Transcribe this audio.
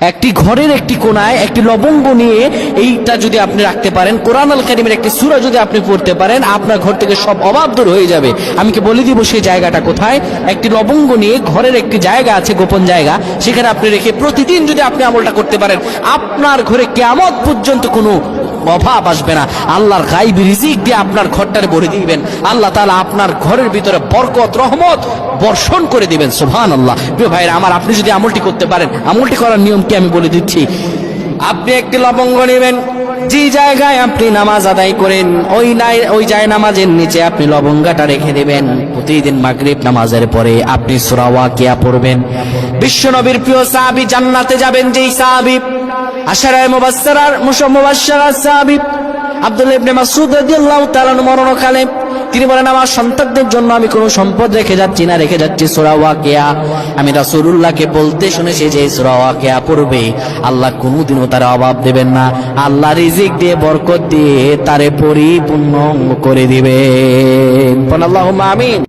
একটি ঘরের একটি কোণায় একটি লবঙ্গ নিয়ে এইটা যদি আপনি রাখতে পারেন, কোরআন আল কারীমের একটি সূরা যদি আপনি পড়তে পারেন, আপনার ঘর থেকে সব অভাব দূর হয়ে যাবে। আমি কি বলে দিব সেই জায়গাটা কোথায়? একটি লবঙ্গ নিয়ে ঘরের একটি জায়গা আছে, গোপন জায়গা, সেখানে আপনি রেখে প্রতিদিন যদি আপনি আমলটা করতে পারেন, আপনার ঘরে কিয়ামত পর্যন্ত কোনো অভাব আসবে না। আল্লাহর গায়বী রিজিক দিয়ে আপনার ঘরটারে ভরে দিবেন। আল্লাহ তাআলা আপনার ঘরের ভিতরে বরকত রহমত বর্ষণ করে দিবেন। সুবহানাল্লাহ। প্রিয় ভাইরা আমার, আপনি যদি আমলটি করতে পারেন, আমলটি করার নিয়ম কি আমি বলে দিচ্ছি। আপনি একটি লবঙ্গ নেবেন, যে জায়গায় আপনি নামাজ আদায় করেন ওই যায় নামাজের নিচে আপনি লবঙ্গটা রেখে দিবেন। প্রতিদিন মাগরিব নামাজের পরে আপনি সূরা ওয়াকিয়া পড়বেন। বিশ্বনবীর প্রিয় সাহাবী, জান্নাতে যাবেন যেই সাহাবী, আশারায়ে মুবাশশারার সাহাবী আব্দুল্লাহ ইবনে মাসউদ রাদিয়াল্লাহু তাআলা মরণকালে তিনি বলেন, আমার সন্তানদের জন্য আমি কোনো সম্পদ রেখে যাচ্ছি না, রেখে যাচ্ছি সূরা ওয়াকিয়া। আমি রাসূলুল্লাহকে বলতে শুনেছি যে সূরা ওয়াকিয়া পড়বে, আল্লাহ কোনোদিনও তার অভাব দেবেন না, আল্লাহ রিজিক দিয়ে বরকত দিয়ে তারে পরিপূর্ণ করে দিবেন। আল্লাহুম্মা আমিন।